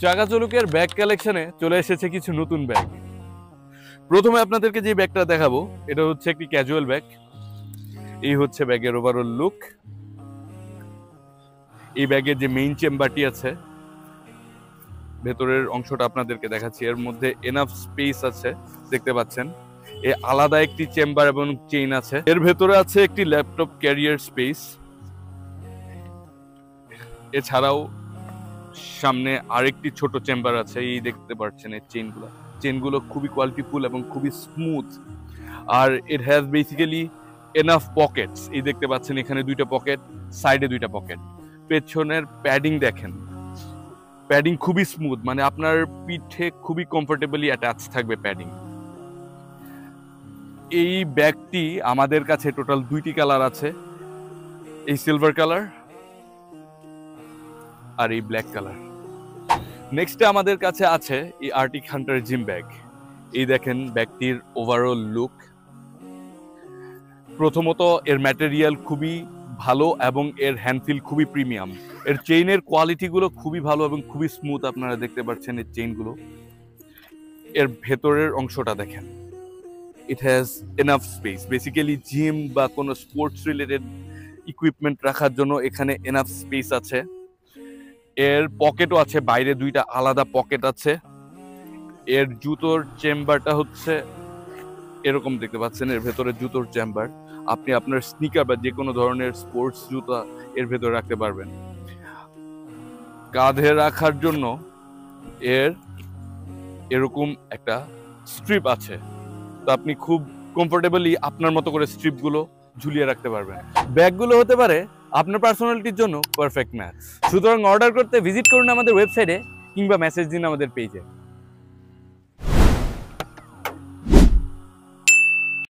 চাকাচলুকের bag কালেকশনে চলে এসেছে কিছু নতুন ব্যাগ। প্রথমে আপনাদেরকে যে ব্যাগটা দেখাবো এটা হচ্ছে একটি ক্যাজুয়াল ব্যাগ। এই হচ্ছে ব্যাগের ওভারঅল লুক। এই ব্যাগের যে মেইন চেম্বারটি আছে, ভেতরের অংশটা আপনাদেরকে দেখাচ্ছি। এর মধ্যে এনাফ স্পেস আছে, দেখতে পাচ্ছেন। আলাদা একটি চেম্বার এবং চেইন আছে। এর ভেতরে আছে একটি ল্যাপটপ ক্যারিয়ার স্পেস। এছাড়াও সামনে আরেকটি ছোট চেম্বার আছে। এই দেখতে পাচ্ছেন এই চেইনগুলো খুবই কোয়ালিটিফুল এবং খুবই স্মুথ। আর it has basically enough pockets. এই দেখতে পাচ্ছেন এখানে দুইটা পকেট, সাইডে দুইটা পকেট। পেছনের প্যাডিং দেখেন, প্যাডিং খুবই স্মুথ, মানে আপনার পিঠে খুবই কমফোর্টেবলি অ্যাটাচ থাকবে প্যাডিং। এই ব্যাগটি আমাদের কাছে টোটাল দুইটি কালার আছে, এই সিলভার কালার আর এই ব্ল্যাক কালার। নেক্সটে আমাদের কাছে আছে এই আর্টিক হান্টার জিম ব্যাগ। এই দেখেন ব্যাগটির ওভারঅল লুক। প্রথমত এর ম্যাটেরিয়াল খুবই ভালো এবং এর হ্যান্ডফিল খুবই প্রিমিয়াম। এর চেইনের কোয়ালিটিগুলো খুবই ভালো এবং খুবই স্মুথ। আপনারা দেখতে পাচ্ছেন এর চেইনগুলো। এর ভেতরের অংশটা দেখেন, it has enough space. Basically gym বা কোনো স্পোর্টস রিলেটেড ইকুইপমেন্ট রাখার জন্য এখানে এনাফ স্পেস আছে। এর পকেটও আছে, বাইরে দুইটা আলাদা পকেট আছে। এর জুতোর চেম্বারটা হচ্ছে এরকম, দেখতে পাচ্ছেন। এর ভেতরে জুতোর চেম্বার, আপনি আপনার স্নিকার বা যে কোনো ধরনের স্পোর্টস জুতা এর ভেতরে রাখতে পারবেন। কাঁধে রাখার জন্য এর এরকম একটা স্ট্রিপ আছে, তো আপনি খুব কমফোর্টেবলি আপনার মতো করে স্ট্রিপগুলো ঝুলিয়ে রাখতে পারবেন। ব্যাগগুলো হতে পারে আপনার পার্সোনালিটির জন্য পারফেক্ট ম্যাচ। সুতরাং অর্ডার করতে ভিজিট করুন আমাদের ওয়েবসাইটে কিংবা মেসেজ দিন আমাদের পেজে।